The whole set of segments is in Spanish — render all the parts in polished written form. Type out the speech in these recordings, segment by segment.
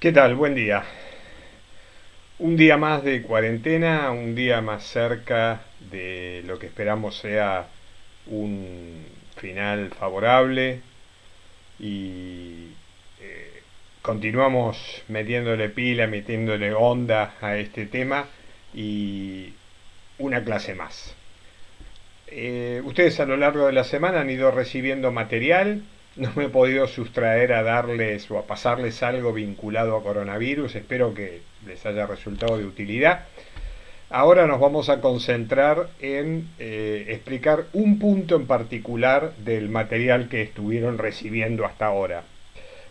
¿Qué tal? Buen día. Un día más de cuarentena, un día más cerca de lo que esperamos sea un final favorable y continuamos metiéndole pila, metiéndole onda a este tema y una clase más. Ustedes a lo largo de la semana han ido recibiendo material. No me he podido sustraer a darles o a pasarles algo vinculado a coronavirus. Espero que les haya resultado de utilidad. Ahora nos vamos a concentrar en explicar un punto en particular del material que estuvieron recibiendo hasta ahora.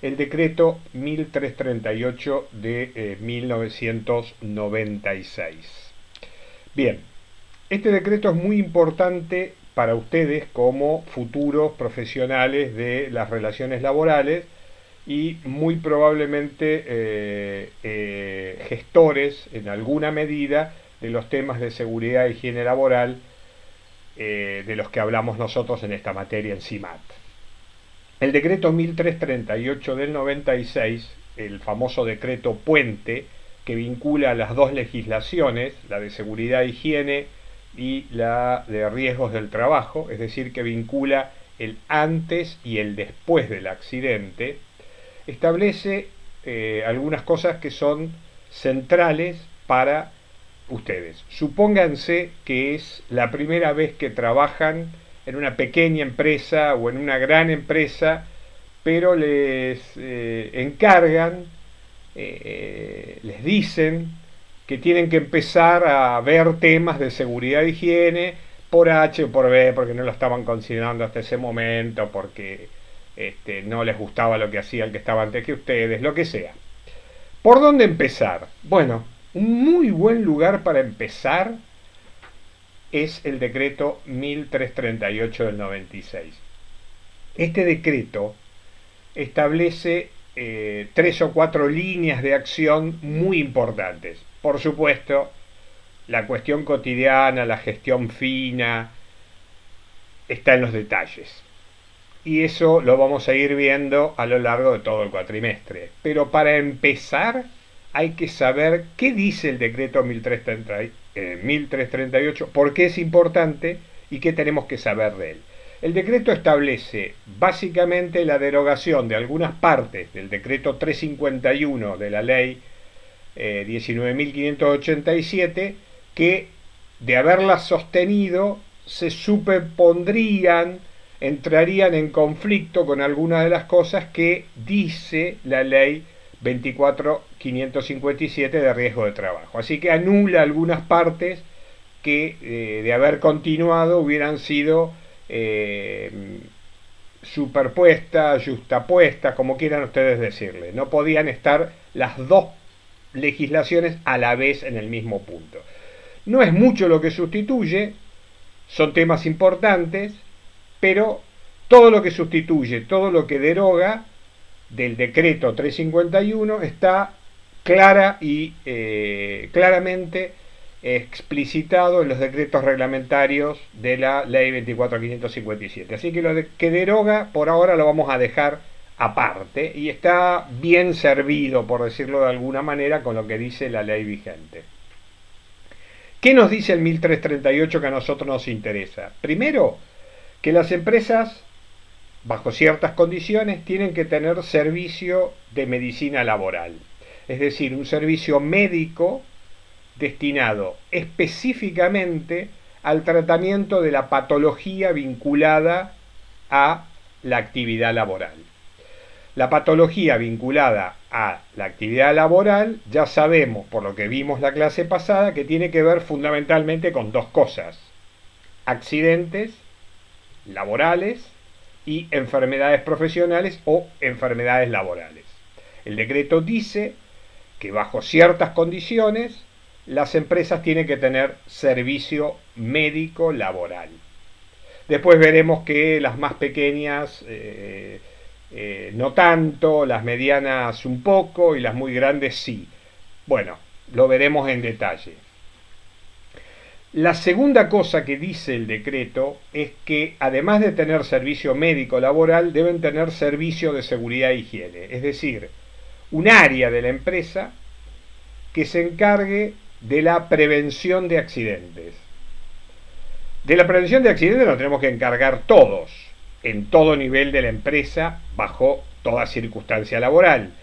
El decreto 1338 de 1996. Bien, este decreto es muy importante para ustedes como futuros profesionales de las relaciones laborales y muy probablemente gestores en alguna medida de los temas de seguridad e higiene laboral de los que hablamos nosotros en esta materia en CIMAT. El decreto 1338 del 96, el famoso decreto puente que vincula las dos legislaciones, la de seguridad e higiene y la de riesgos del trabajo, es decir, que vincula el antes y el después del accidente, establece algunas cosas que son centrales para ustedes. Supónganse que es la primera vez que trabajan en una pequeña empresa o en una gran empresa, pero les encargan, les dicen que tienen que empezar a ver temas de seguridad e higiene por H o por B, porque no lo estaban considerando hasta ese momento, porque no les gustaba lo que hacía el que estaba antes que ustedes, lo que sea. ¿Por dónde empezar? Bueno, un muy buen lugar para empezar es el decreto 1338 del 96. Este decreto establece 3 o 4 líneas de acción muy importantes. Por supuesto, la cuestión cotidiana, la gestión fina, está en los detalles. Y eso lo vamos a ir viendo a lo largo de todo el cuatrimestre. Pero para empezar, hay que saber qué dice el decreto 1338, por qué es importante y qué tenemos que saber de él. El decreto establece básicamente la derogación de algunas partes del decreto 351 de la ley 19.587 que, de haberlas sostenido, se superpondrían, entrarían en conflicto con algunas de las cosas que dice la ley 24.557 de riesgo de trabajo. Así que anula algunas partes que de haber continuado hubieran sido superpuestas, justapuestas, como quieran ustedes decirle. No podían estar las dos legislaciones a la vez en el mismo punto. No es mucho lo que sustituye, son temas importantes, pero todo lo que sustituye, todo lo que deroga del decreto 351 está clara y claramente explicitado en los decretos reglamentarios de la ley 24.557. Así que lo que deroga por ahora lo vamos a dejar aparte y está bien servido, por decirlo de alguna manera, con lo que dice la ley vigente. ¿Qué nos dice el 1338 que a nosotros nos interesa? Primero, que las empresas, bajo ciertas condiciones, tienen que tener servicio de medicina laboral, es decir, un servicio médico destinado específicamente al tratamiento de la patología vinculada a la actividad laboral. La patología vinculada a la actividad laboral, ya sabemos, por lo que vimos la clase pasada, que tiene que ver fundamentalmente con dos cosas: accidentes laborales y enfermedades profesionales o enfermedades laborales. El decreto dice que bajo ciertas condiciones las empresas tienen que tener servicio médico laboral. Después veremos que las más pequeñas no tanto, las medianas un poco y las muy grandes sí. Bueno, lo veremos en detalle. La segunda cosa que dice el decreto es que, además de tener servicio médico laboral, deben tener servicio de seguridad e higiene. Es decir, un área de la empresa que se encargue de la prevención de accidentes. De la prevención de accidentes nos tenemos que encargar todos, en todo nivel de la empresa, bajo toda circunstancia laboral.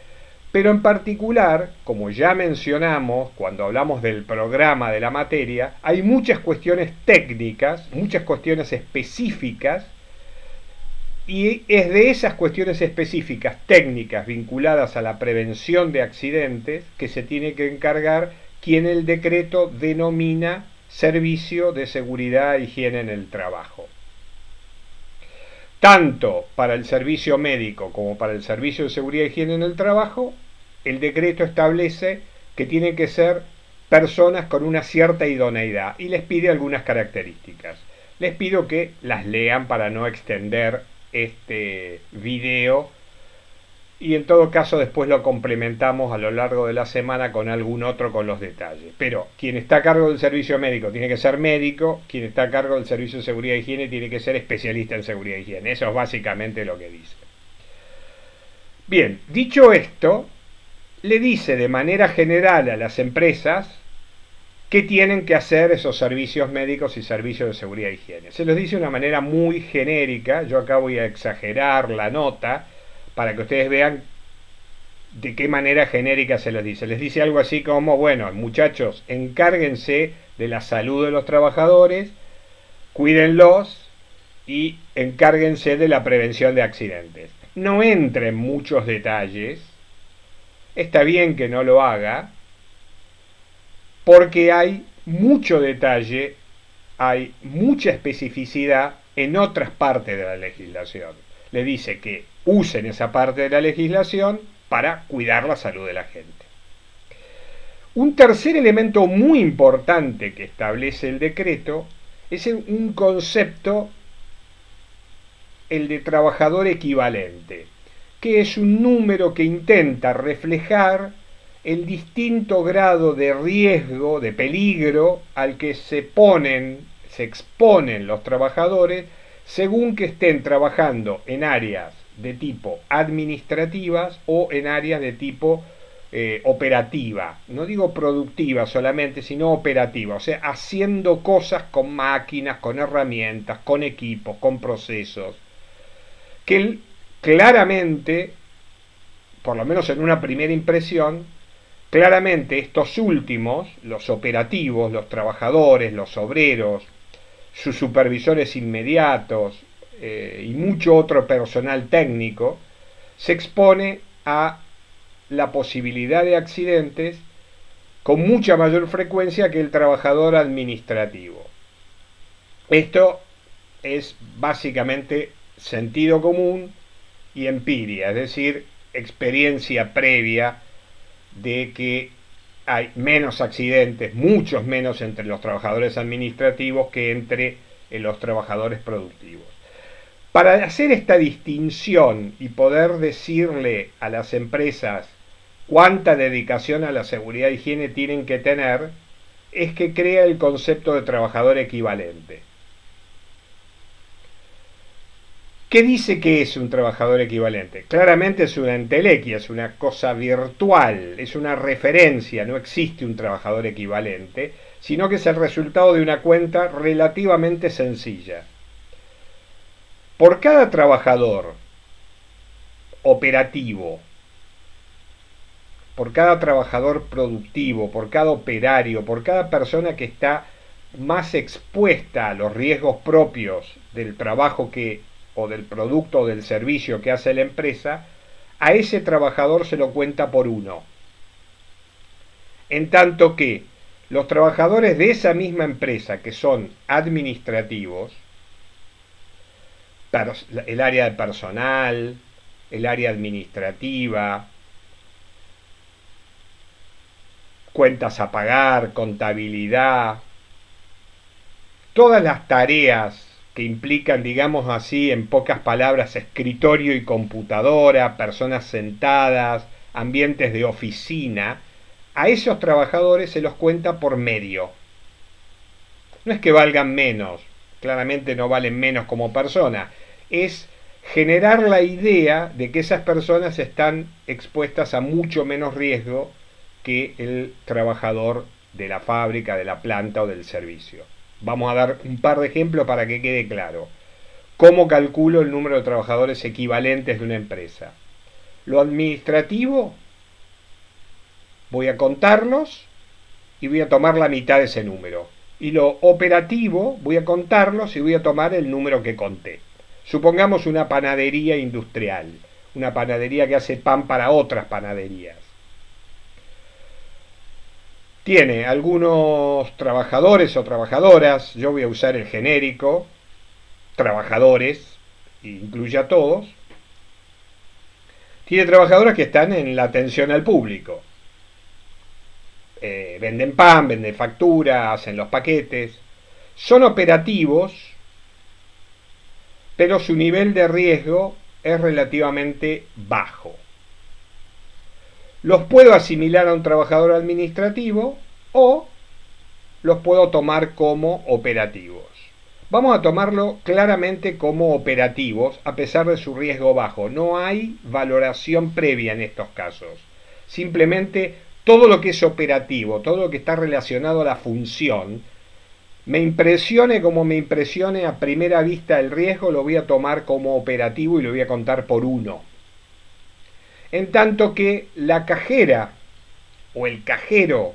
Pero en particular, como ya mencionamos cuando hablamos del programa de la materia, hay muchas cuestiones técnicas, muchas cuestiones específicas, y es de esas cuestiones específicas técnicas vinculadas a la prevención de accidentes que se tiene que encargar quien el decreto denomina Servicio de Seguridad e Higiene en el Trabajo. Tanto para el servicio médico como para el servicio de seguridad e higiene en el trabajo, el decreto establece que tienen que ser personas con una cierta idoneidad y les pide algunas características. Les pido que las lean para no extender este video y en todo caso después lo complementamos a lo largo de la semana con algún otro con los detalles. Pero quien está a cargo del servicio médico tiene que ser médico, quien está a cargo del servicio de seguridad e higiene tiene que ser especialista en seguridad e higiene. Eso es básicamente lo que dice. Bien, dicho esto, le dice de manera general a las empresas qué tienen que hacer esos servicios médicos y servicios de seguridad e higiene. Se los dice de una manera muy genérica, yo acá voy a exagerar la nota para que ustedes vean de qué manera genérica se los dice. Les dice algo así como, bueno, muchachos, encárguense de la salud de los trabajadores, cuídenlos y encárguense de la prevención de accidentes. No entra en muchos detalles, está bien que no lo haga, porque hay mucho detalle, hay mucha especificidad en otras partes de la legislación. Le dice que usen esa parte de la legislación para cuidar la salud de la gente. Un tercer elemento muy importante que establece el decreto es un concepto, el de trabajador equivalente, que es un número que intenta reflejar el distinto grado de riesgo, de peligro al que se exponen los trabajadores según que estén trabajando en áreas de tipo administrativas o en áreas de tipo operativa. No digo productiva solamente, sino operativa, o sea, haciendo cosas con máquinas, con herramientas, con equipos, con procesos, que claramente, por lo menos en una primera impresión, claramente estos últimos, los operativos, los trabajadores, los obreros, sus supervisores inmediatos y mucho otro personal técnico, se expone a la posibilidad de accidentes con mucha mayor frecuencia que el trabajador administrativo. Esto es básicamente sentido común y empiria, es decir, experiencia previa de que hay menos accidentes, muchos menos entre los trabajadores administrativos que entre los trabajadores productivos. Para hacer esta distinción y poder decirle a las empresas cuánta dedicación a la seguridad e higiene tienen que tener, es que crea el concepto de trabajador equivalente. ¿Qué dice que es un trabajador equivalente? Claramente es una entelequia, es una cosa virtual, es una referencia, no existe un trabajador equivalente, sino que es el resultado de una cuenta relativamente sencilla. Por cada trabajador operativo, por cada trabajador productivo, por cada operario, por cada persona que está más expuesta a los riesgos propios del trabajo o del producto o del servicio que hace la empresa, a ese trabajador se lo cuenta por uno. En tanto que los trabajadores de esa misma empresa que son administrativos, el área de personal, el área administrativa, cuentas a pagar, contabilidad, todas las tareas que implican, digamos así, en pocas palabras, escritorio y computadora, personas sentadas, ambientes de oficina, a esos trabajadores se los cuenta por medio. No es que valgan menos, claramente no valen menos como persona, es generar la idea de que esas personas están expuestas a mucho menos riesgo que el trabajador de la fábrica, de la planta o del servicio. Vamos a dar un par de ejemplos para que quede claro. ¿Cómo calculo el número de trabajadores equivalentes de una empresa? Lo administrativo, voy a contarlos y voy a tomar la mitad de ese número. Y lo operativo, voy a contarlos y voy a tomar el número que conté. Supongamos una panadería industrial, una panadería que hace pan para otras panaderías. Tiene algunos trabajadores o trabajadoras, yo voy a usar el genérico, trabajadores, incluye a todos. Tiene trabajadoras que están en la atención al público. Venden pan, venden factura, hacen los paquetes. Son operativos, pero su nivel de riesgo es relativamente bajo. Los puedo asimilar a un trabajador administrativo o los puedo tomar como operativos. Vamos a tomarlo claramente como operativos a pesar de su riesgo bajo. No hay valoración previa en estos casos. Simplemente todo lo que es operativo, todo lo que está relacionado a la función, me impresione como me impresione a primera vista el riesgo, lo voy a tomar como operativo y lo voy a contar por 1. En tanto que la cajera o el cajero,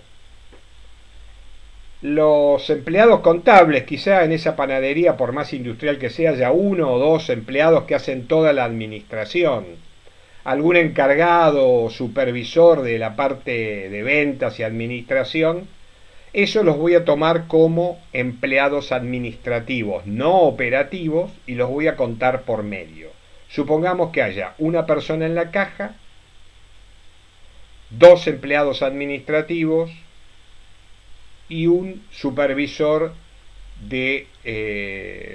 los empleados contables, quizá en esa panadería, por más industrial que sea, haya 1 o 2 empleados que hacen toda la administración, algún encargado o supervisor de la parte de ventas y administración, eso los voy a tomar como empleados administrativos, no operativos, y los voy a contar por medio. Supongamos que haya una persona en la caja, 2 empleados administrativos y un supervisor de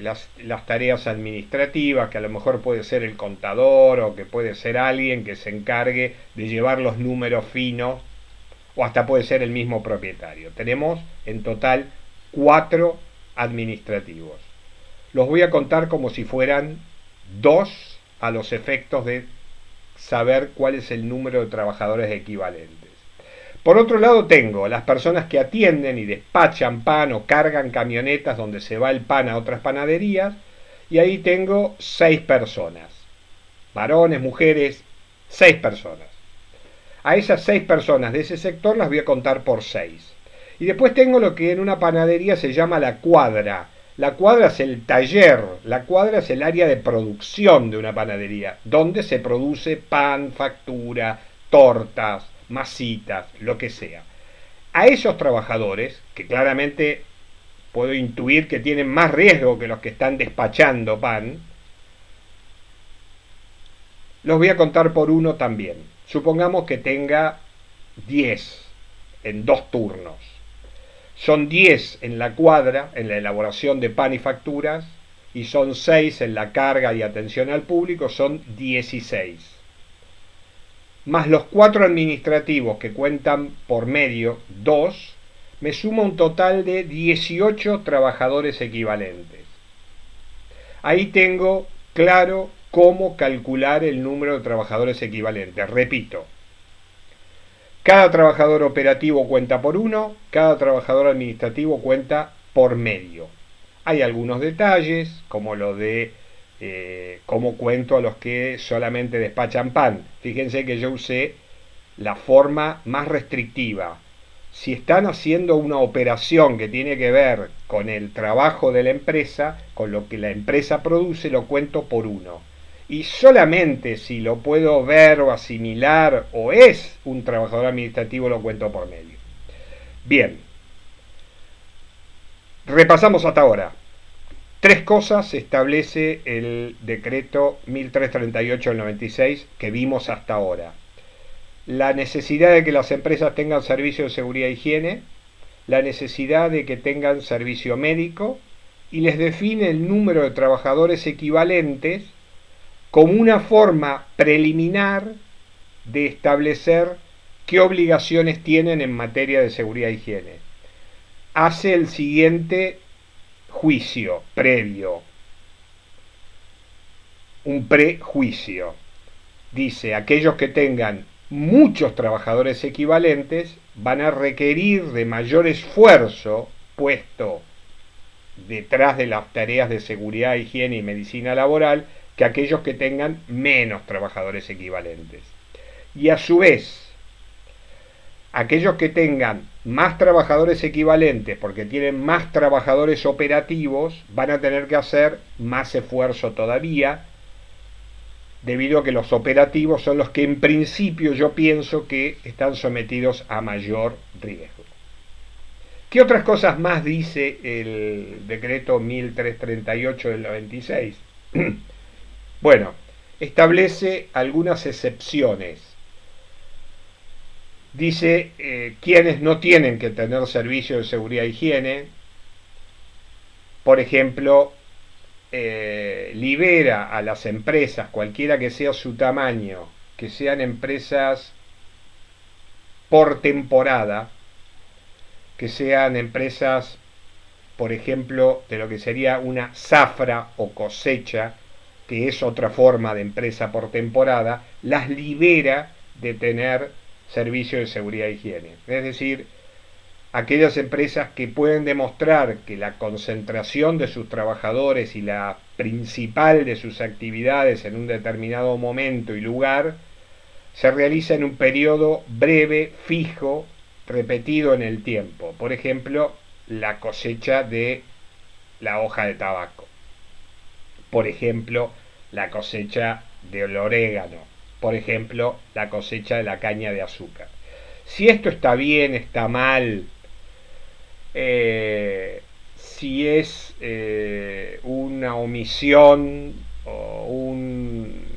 las tareas administrativas, que a lo mejor puede ser el contador o que puede ser alguien que se encargue de llevar los números finos, o hasta puede ser el mismo propietario. Tenemos en total 4 administrativos. Los voy a contar como si fueran 2 a los efectos de saber cuál es el número de trabajadores equivalentes. Por otro lado tengo las personas que atienden y despachan pan o cargan camionetas donde se va el pan a otras panaderías, y ahí tengo 6 personas, varones, mujeres, 6 personas. A esas 6 personas de ese sector las voy a contar por 6. Y después tengo lo que en una panadería se llama la cuadra. La cuadra es el taller, la cuadra es el área de producción de una panadería, donde se produce pan, factura, tortas, masitas, lo que sea. A esos trabajadores, que claramente puedo intuir que tienen más riesgo que los que están despachando pan, los voy a contar por 1 también. Supongamos que tenga 10 en 2 turnos. Son 10 en la cuadra, en la elaboración de pan y facturas, y son 6 en la carga y atención al público, son 16. Más los 4 administrativos que cuentan por medio, 2, me suma un total de 18 trabajadores equivalentes. Ahí tengo claro cómo calcular el número de trabajadores equivalentes. Repito, cada trabajador operativo cuenta por 1, cada trabajador administrativo cuenta por medio. Hay algunos detalles, como lo de cómo cuento a los que solamente despachan pan. Fíjense que yo usé la forma más restrictiva. Si están haciendo una operación que tiene que ver con el trabajo de la empresa, con lo que la empresa produce, lo cuento por 1. Y solamente si lo puedo ver o asimilar o es un trabajador administrativo, lo cuento por medio. Bien, repasamos hasta ahora. 3 cosas establece el decreto 1338 del 96 que vimos hasta ahora. La necesidad de que las empresas tengan servicio de seguridad e higiene, la necesidad de que tengan servicio médico, y les define el número de trabajadores equivalentes como una forma preliminar de establecer qué obligaciones tienen en materia de seguridad e higiene. Hace el siguiente juicio previo. un prejuicio. Dice, aquellos que tengan muchos trabajadores equivalentes van a requerir de mayor esfuerzo puesto detrás de las tareas de seguridad, higiene y medicina laboral que aquellos que tengan menos trabajadores equivalentes. Y a su vez, aquellos que tengan más trabajadores equivalentes porque tienen más trabajadores operativos van a tener que hacer más esfuerzo todavía, debido a que los operativos son los que en principio yo pienso que están sometidos a mayor riesgo. ¿Qué otras cosas más dice el decreto 1338 del 96? Bueno, establece algunas excepciones. Dice quienes no tienen que tener servicio de seguridad e higiene. Por ejemplo, libera a las empresas, cualquiera que sea su tamaño, que sean empresas por temporada, que sean empresas, por ejemplo, de lo que sería una zafra o cosecha, que es otra forma de empresa por temporada, las libera de tener servicio de seguridad e higiene. Es decir, aquellas empresas que pueden demostrar que la concentración de sus trabajadores y la principal de sus actividades en un determinado momento y lugar se realiza en un periodo breve, fijo, repetido en el tiempo. Por ejemplo, la cosecha de la hoja de tabaco. Por ejemplo, la cosecha del orégano. Por ejemplo, la cosecha de la caña de azúcar. Si esto está bien, está mal, si es una omisión o un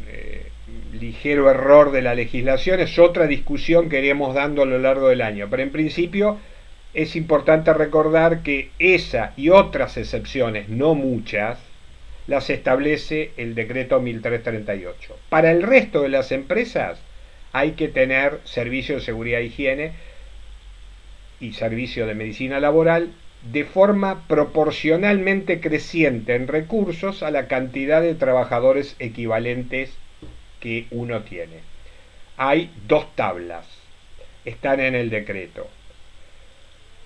ligero error de la legislación, es otra discusión que iremos dando a lo largo del año. Pero en principio es importante recordar que esa y otras excepciones, no muchas, las establece el decreto 1338. Para el resto de las empresas hay que tener servicio de seguridad e higiene y servicio de medicina laboral de forma proporcionalmente creciente en recursos a la cantidad de trabajadores equivalentes que uno tiene. Hay dos tablas, están en el decreto.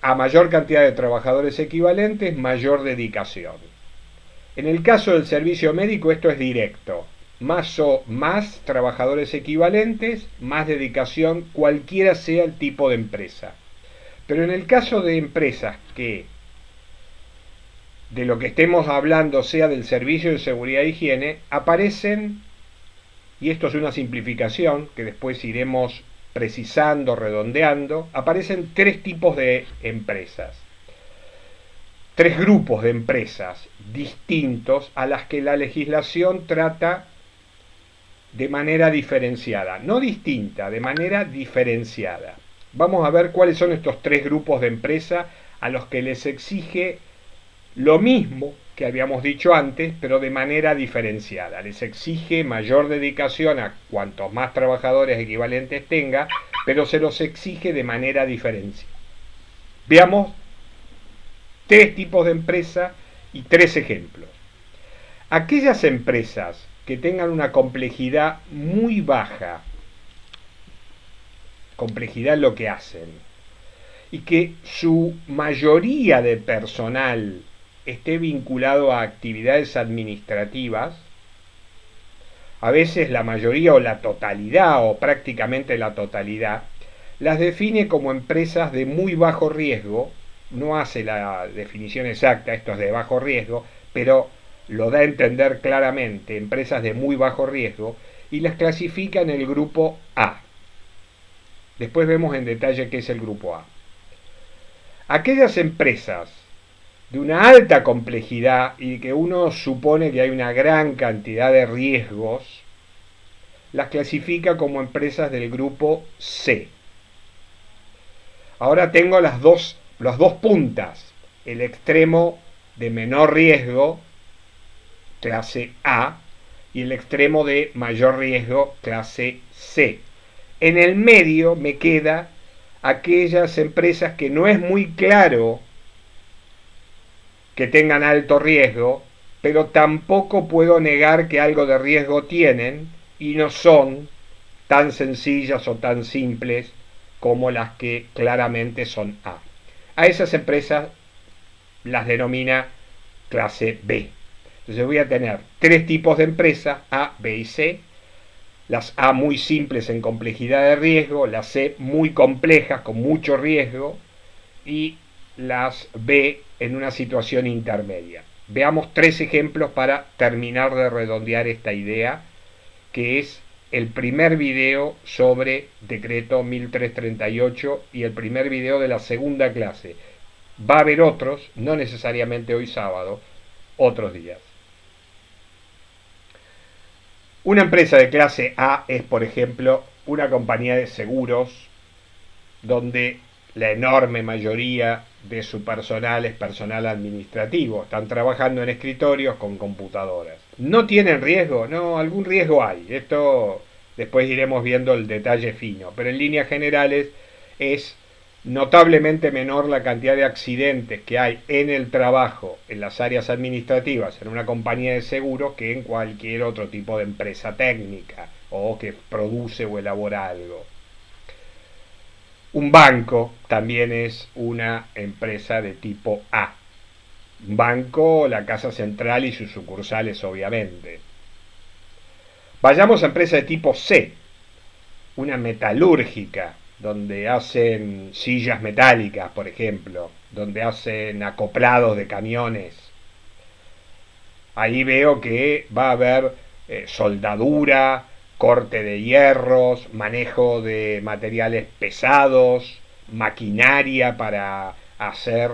A mayor cantidad de trabajadores equivalentes, mayor dedicación. En el caso del servicio médico esto es directo. Más trabajadores equivalentes, más dedicación, cualquiera sea el tipo de empresa. Pero en el caso de empresas que de lo que estemos hablando sea del servicio de seguridad e higiene, aparecen, y esto es una simplificación que después iremos precisando, redondeando, aparecen tres tipos de empresas. Tres grupos de empresas distintos a las que la legislación trata de manera diferenciada. No distinta, de manera diferenciada. Vamos a ver cuáles son estos tres grupos de empresas a los que les exige lo mismo que habíamos dicho antes, pero de manera diferenciada. Les exige mayor dedicación a cuantos más trabajadores equivalentes tenga, pero se los exige de manera diferenciada. Veamos tres tipos de empresa y tres ejemplos. Aquellas empresas que tengan una complejidad muy baja, complejidad en lo que hacen, y que su mayoría de personal esté vinculado a actividades administrativas, a veces la mayoría o la totalidad o prácticamente la totalidad, las define como empresas de muy bajo riesgo. No hace la definición exacta, esto es de bajo riesgo, pero lo da a entender claramente, empresas de muy bajo riesgo, y las clasifica en el grupo A. Después vemos en detalle qué es el grupo A. Aquellas empresas de una alta complejidad y que uno supone que hay una gran cantidad de riesgos, las clasifica como empresas del grupo C. Ahora tengo las dos puntas, el extremo de menor riesgo, clase A, y el extremo de mayor riesgo, clase C. En el medio me queda aquellas empresas que no es muy claro que tengan alto riesgo, pero tampoco puedo negar que algo de riesgo tienen y no son tan sencillas o tan simples como las que claramente son A. A esas empresas las denomina clase B. Entonces voy a tener tres tipos de empresas, A, B y C. Las A muy simples en complejidad de riesgo, las C muy complejas con mucho riesgo y las B en una situación intermedia. Veamos tres ejemplos para terminar de redondear esta idea, que es el primer video sobre decreto 1338 y el primer video de la segunda clase. Va a haber otros, no necesariamente hoy sábado, otros días. Una empresa de clase A es, por ejemplo, una compañía de seguros donde la enorme mayoría de su personal es personal administrativo. Están trabajando en escritorios con computadoras. ¿No tienen riesgo? No, algún riesgo hay. Esto después iremos viendo el detalle fino. Pero en líneas generales es notablemente menor la cantidad de accidentes que hay en el trabajo, en las áreas administrativas, en una compañía de seguros, que en cualquier otro tipo de empresa técnica o que produce o elabora algo. Un banco también es una empresa de tipo A. Un banco, la casa central y sus sucursales, obviamente. Vayamos a empresas de tipo C. Una metalúrgica, donde hacen sillas metálicas, por ejemplo, donde hacen acoplados de camiones. Ahí veo que va a haber soldadura, corte de hierros, manejo de materiales pesados, maquinaria para hacer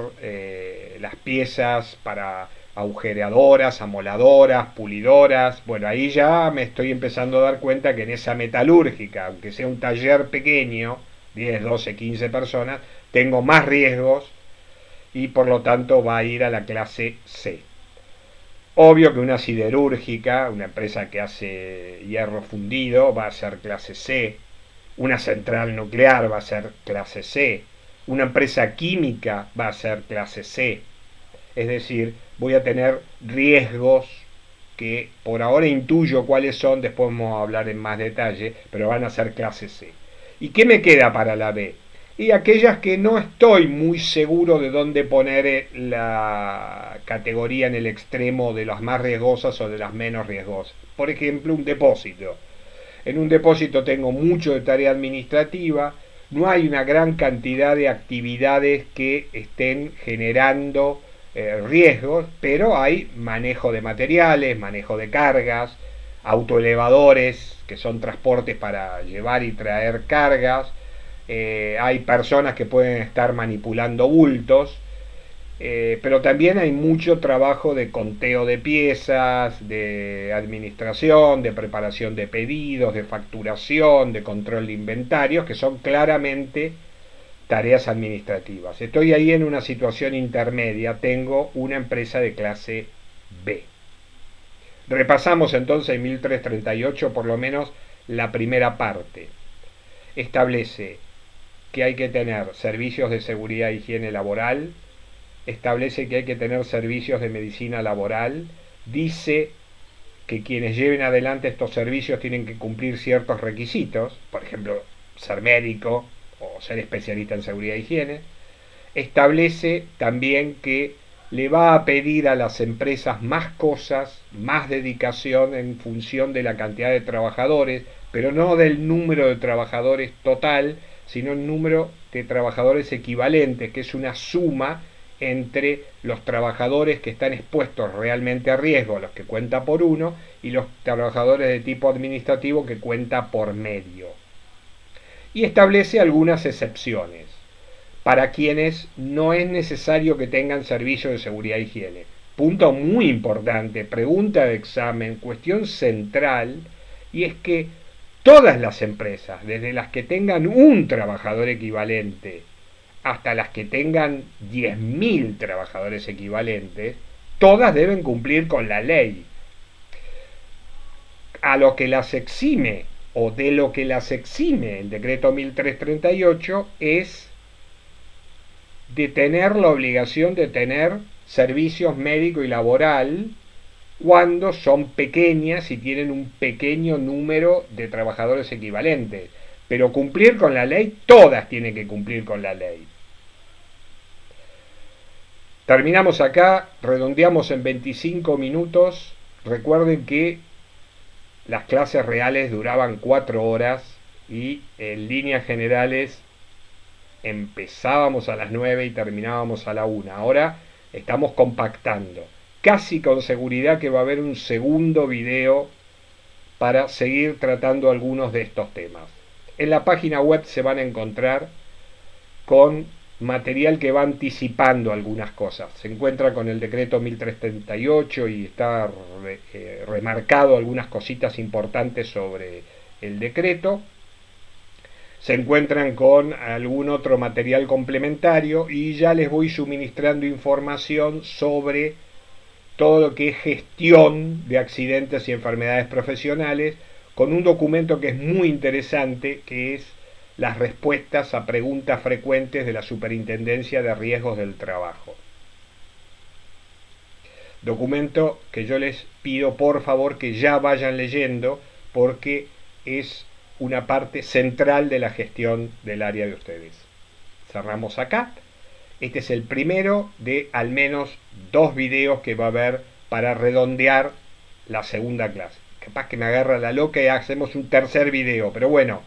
las piezas para agujereadoras, amoladoras, pulidoras. Bueno, ahí ya me estoy empezando a dar cuenta que en esa metalúrgica, aunque sea un taller pequeño, 10, 12, 15 personas, tengo más riesgos y por lo tanto va a ir a la clase C. Obvio que una siderúrgica, una empresa que hace hierro fundido, va a ser clase C. Una central nuclear va a ser clase C. Una empresa química va a ser clase C. Es decir, voy a tener riesgos que por ahora intuyo cuáles son, después vamos a hablar en más detalle, pero van a ser clase C. ¿Y qué me queda para la B? Y aquellas que no estoy muy seguro de dónde poner la categoría en el extremo de las más riesgosas o de las menos riesgosas. Por ejemplo, un depósito. En un depósito tengo mucho de tarea administrativa, no hay una gran cantidad de actividades que estén generando riesgos, pero hay manejo de materiales, manejo de cargas, autoelevadores, que son transportes para llevar y traer cargas, hay personas que pueden estar manipulando bultos, pero también hay mucho trabajo de conteo de piezas, de administración, de preparación de pedidos, de facturación, de control de inventarios, que son claramente tareas administrativas. Estoy ahí en una situación intermedia, tengo una empresa de clase B. Repasamos entonces en 1338 por lo menos la primera parte. Establece que hay que tener servicios de seguridad e higiene laboral, establece que hay que tener servicios de medicina laboral, dice que quienes lleven adelante estos servicios tienen que cumplir ciertos requisitos, por ejemplo, ser médico o ser especialista en seguridad e higiene. Establece también que le va a pedir a las empresas más cosas, más dedicación en función de la cantidad de trabajadores, pero no del número de trabajadores total, sino el número de trabajadores equivalentes, que es una suma entre los trabajadores que están expuestos realmente a riesgo, los que cuenta por uno, y los trabajadores de tipo administrativo que cuenta por medio. Y establece algunas excepciones para quienes no es necesario que tengan servicio de seguridad e higiene. Punto muy importante, pregunta de examen, cuestión central, y es que todas las empresas, desde las que tengan un trabajador equivalente hasta las que tengan 10.000 trabajadores equivalentes, todas deben cumplir con la ley. A lo que las exime, o de lo que las exime el decreto 1338, es de tener la obligación de tener servicios médico y laboral cuando son pequeñas y tienen un pequeño número de trabajadores equivalentes. Pero cumplir con la ley, todas tienen que cumplir con la ley. Terminamos acá, redondeamos en 25 minutos. Recuerden que las clases reales duraban 4 horas y en líneas generales empezábamos a las 9 y terminábamos a la 1. Ahora estamos compactando. Casi con seguridad que va a haber un segundo video para seguir tratando algunos de estos temas. En la página web se van a encontrar con material que va anticipando algunas cosas. Se encuentra con el decreto 1338 y está remarcado algunas cositas importantes sobre el decreto. Se encuentran con algún otro material complementario y ya les voy suministrando información sobre todo lo que es gestión de accidentes y enfermedades profesionales, con un documento que es muy interesante, que es las respuestas a preguntas frecuentes de la Superintendencia de Riesgos del Trabajo. Documento que yo les pido por favor que ya vayan leyendo, porque es una parte central de la gestión del área de ustedes. Cerramos acá. Este es el primero de al menos 2 videos que va a haber para redondear la segunda clase. Capaz que me agarra la loca y hacemos un tercer video, pero bueno,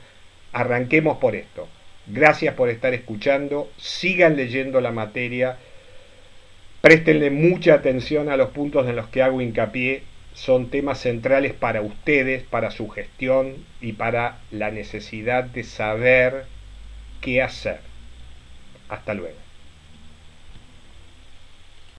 arranquemos por esto. Gracias por estar escuchando, sigan leyendo la materia, préstenle mucha atención a los puntos en los que hago hincapié. Son temas centrales para ustedes, para su gestión y para la necesidad de saber qué hacer. Hasta luego.